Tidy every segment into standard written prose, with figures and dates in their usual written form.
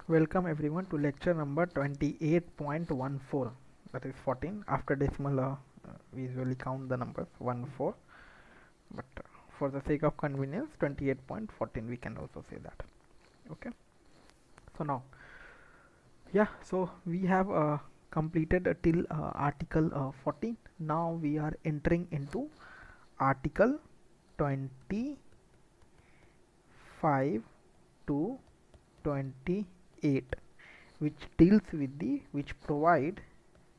Welcome everyone to lecture number 28.14, that is 14. After decimal, we usually count the numbers 1 4, but for the sake of convenience, 28.14 we can also say that. Okay, so now, so we have completed till article 14. Now we are entering into article 25 to 28, which deals with the which provide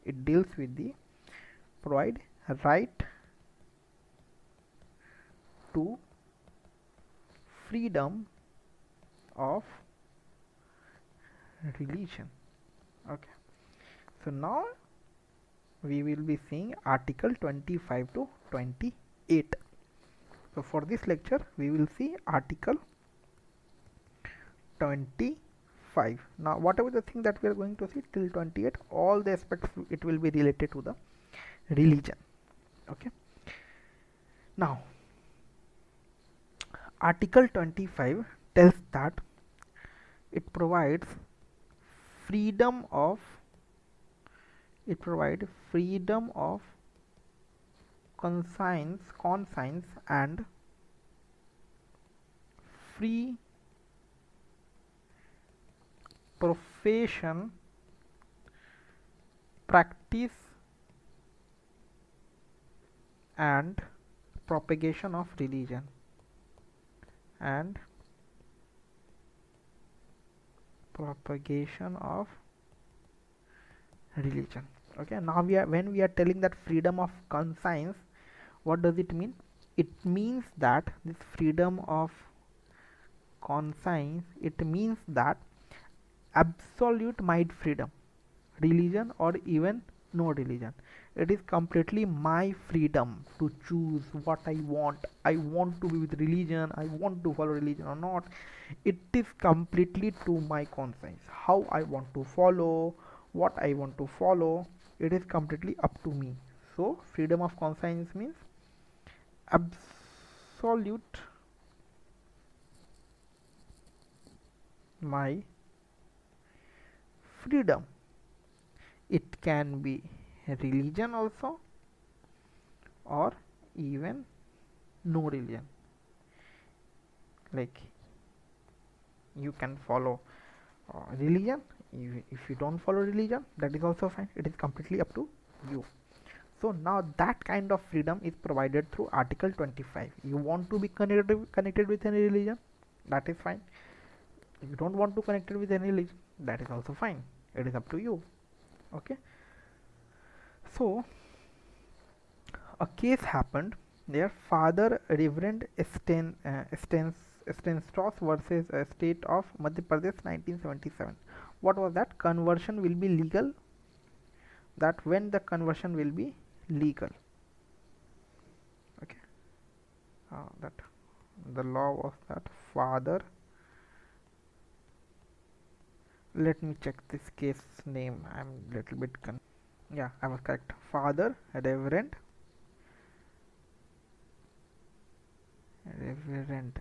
it deals with the provide right to freedom of religion. Okay, so now we will be seeing article 25 to 28. So for this lecture we will see article 25. Now whatever the thing that we are going to see till 28, all the aspects it will be related to the religion. Okay, now article 25 tells that it provides freedom of freedom of conscience and free profession, practice and propagation of religion and propagation of religion. Okay, now when we are telling that freedom of conscience, what does it mean? It means that this freedom of conscience, it means that absolute mind freedom, religion or even no religion, it is completely my freedom to choose what I want. I want to be with religion, I want to follow religion or not. It is completely to my conscience how I want to follow, what I want to follow. It is completely up to me. So freedom of conscience means absolute my freedom. It can be religion also or even no religion. Like you can follow religion, if you don't follow religion, that is also fine. It is completely up to you. So now that kind of freedom is provided through article 25. You want to be connected with any religion, that is fine. If you don't want to connect it with any religion, that is also fine. It is up to you. Okay, so a case happened. Their father, Reverend Stenstos versus State of Madhya Pradesh, 1977. What was that? Conversion will be legal. That when the conversion will be legal. Okay, that the law was that father. Let me check this case name. I'm little bit yeah, I was correct. Father, Reverend, REVEREND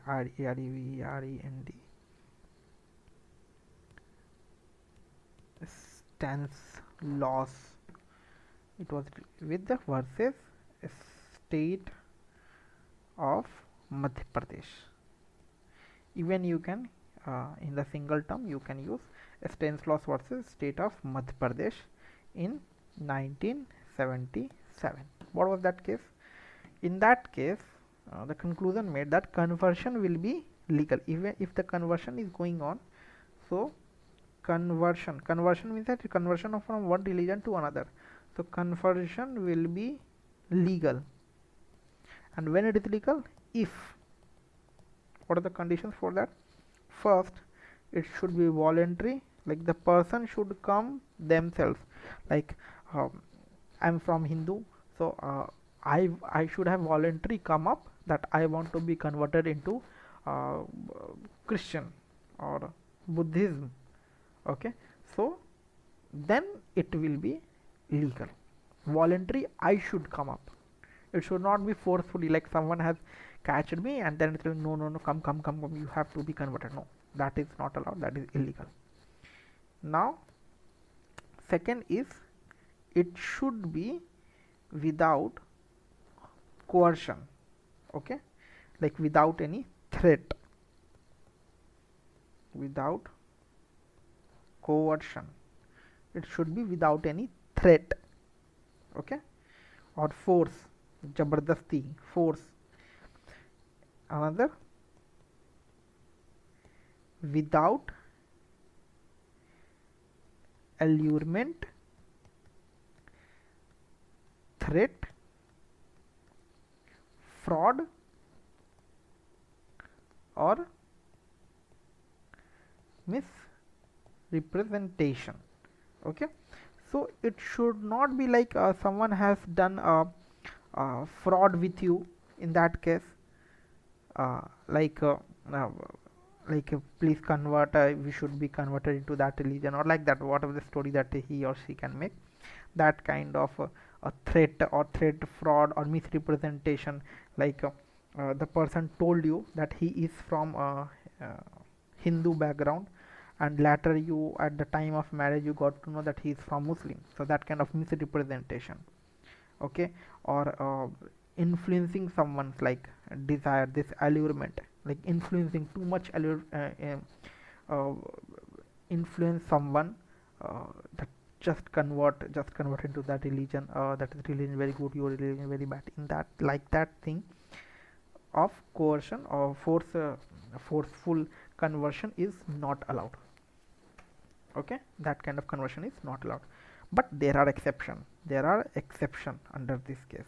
stance laws. It was with the versus state of Madhya Pradesh. Even you can in the single term you can use stance laws versus state of Madhya Pradesh in 1977. What was that case? In that case, the conclusion made that conversion will be legal even if the conversion is going on. So conversion means that conversion from one religion to another. So conversion will be legal. And when it is legal, if, what are the conditions for that? First, it should be voluntary, like the person should come themselves. Like I'm from Hindu, so I should have voluntarily come up that I want to be converted into uh, Christian or Buddhism. Okay, so then it will be legal. Voluntary, I should come up. It should not be forcefully, like someone has catched me and then it's like, no, come, you have to be converted. No, that is not allowed. That is illegal. Now second is it should be without coercion, okay, like without any threat, without coercion, it should be without any threat, okay, or force, jabardasti, force. Another, without allurement, threat, fraud, or misrepresentation, okay. So it should not be like someone has done a fraud with you. In that case, uh, like uh, uh, please convert, we should be converted into that religion, or like that, whatever the story that he or she can make, that kind of a threat or threat, fraud or misrepresentation, like the person told you that he is from uh, Hindu background, and later you, at the time of marriage, you got to know that he is from Muslim. So that kind of misrepresentation, okay. Or influencing someone's like desire, this allurement, like influencing too much uh, influence someone, that just convert into that religion, that is religion very good, your religion very bad, in that, like that thing of coercion or forceful conversion is not allowed, okay. That kind of conversion is not allowed. But there are exception under this case.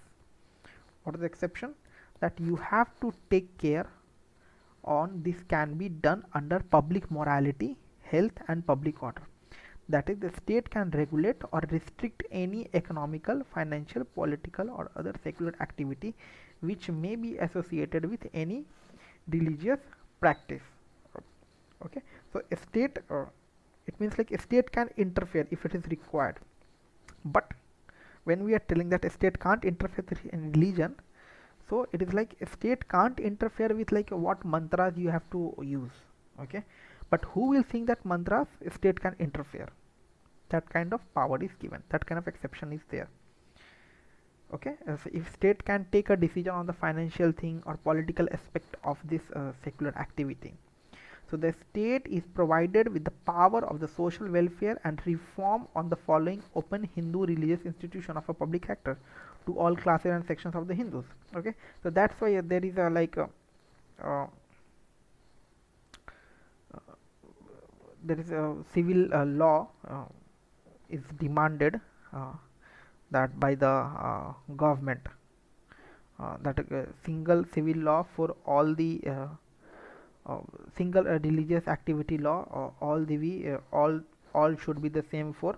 What is the exception? That you have to take care on this can be done under public morality, health and public order. That is, the state can regulate or restrict any economical, financial, political or other secular activity which may be associated with any religious practice, okay. So a state, it means like a state can interfere if it is required. But when we are telling that a state can't interfere in religion, so it is like a state can't interfere with like what mantras you have to use, okay. But who will think that mantras a state can interfere? That kind of power is given, that kind of exception is there, okay. So if state can take a decision on the financial thing or political aspect of this secular activity, so the state is provided with the power of the social welfare and reform on the following open Hindu religious institution of a public actor to all classes and sections of the Hindus. Okay, so that's why there is a uh, there is a civil law is demanded, uh, that by the government, that single civil law for all the uh, single religious activity law, all should be the same for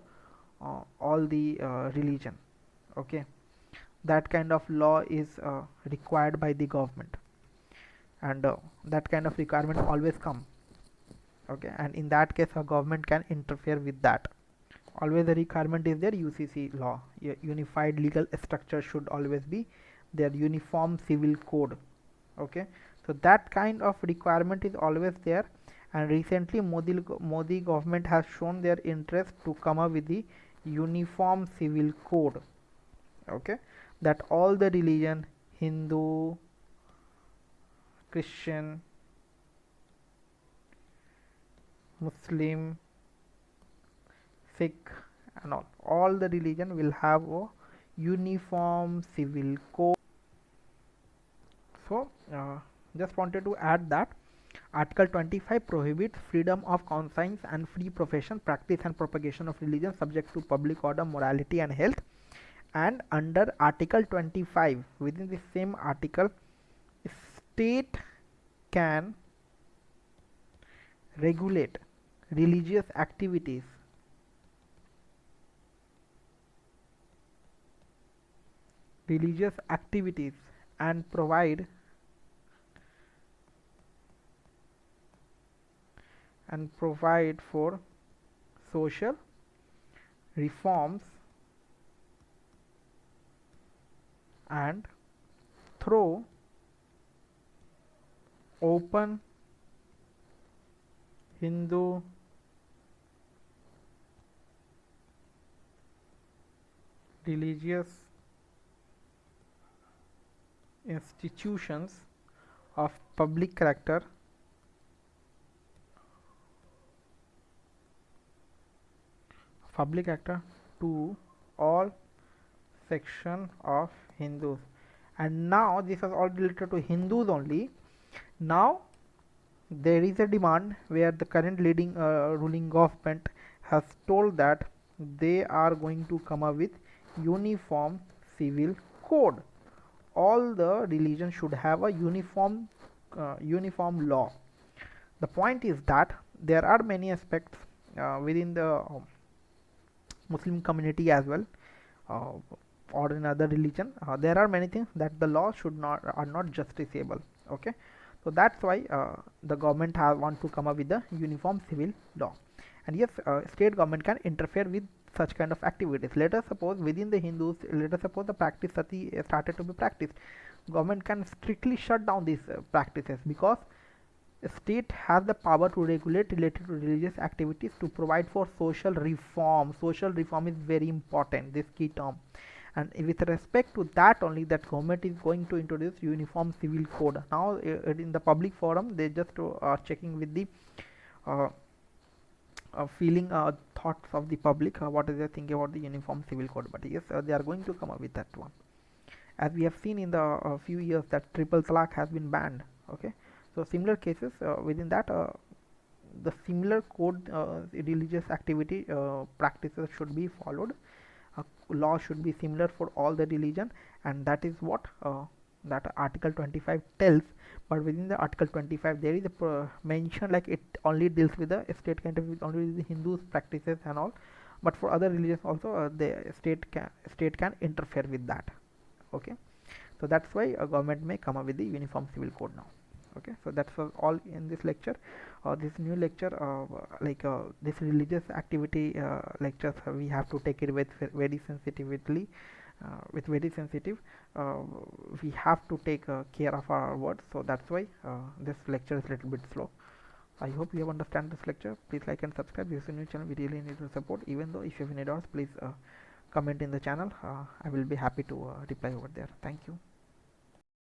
all the religion, okay. That kind of law is required by the government, and that kind of requirement always come, okay. And in that case a government can interfere with that. Always the requirement is there, UCC law, unified legal structure should always be their uniform civil code, okay. So that kind of requirement is always there, and recently Modi government has shown their interest to come up with the uniform civil code, okay, that all the religion, Hindu, Christian, Muslim, Sikh and all the religion will have a uniform civil code. So just wanted to add that Article 25 prohibits freedom of conscience and free profession, practice and propagation of religion subject to public order, morality and health. And under Article 25, within the same article, state can regulate religious activities and provide for social reforms and through open Hindu religious institutions of public character to all section of Hindus. And now this is all related to Hindus only. Now there is a demand where the current leading ruling government has told that they are going to come up with uniform civil code. All the religions should have a uniform law. The point is that there are many aspects within the Muslim community as well, uh, or in other religion. There are many things that the law should not are not justiciable. Okay, so that's why the government want to come up with the uniform civil law. And yes, state government can interfere with such kind of activities. Let us suppose within the Hindus, let us suppose the practice sati started to be practiced. Government can strictly shut down these practices, because state has the power to regulate related to religious activities, to provide for social reform. Social reform is very important, this key term. And with respect to that only, that government is going to introduce uniform civil code. Now in the public forum, they just are checking with the uh, feeling thoughts of the public, what is they thinking about the uniform civil code. But yes, they are going to come up with that one. As we have seen in the few years that triple talaq has been banned. Okay, so similar cases within that, the similar code, religious activity practices should be followed. Law should be similar for all the religion, and that is what that article 25 tells. But within the article 25 there is a mention like it only deals with the state kind of, with only the Hindus practices and all, but for other religions also the state can interfere with that. Okay, so that's why a government may come up with the uniform civil code now. Okay, so that's all in this lecture. This new lecture, this religious activity lectures, we have to take it with very sensitively, with very sensitive. uh, we have to take care of our words, so that's why this lecture is a little bit slow. I hope you have understand this lecture. Please like and subscribe. This is a new channel, we really need your support. Even though if you have any doubts, please comment in the channel. I will be happy to reply over there. Thank you.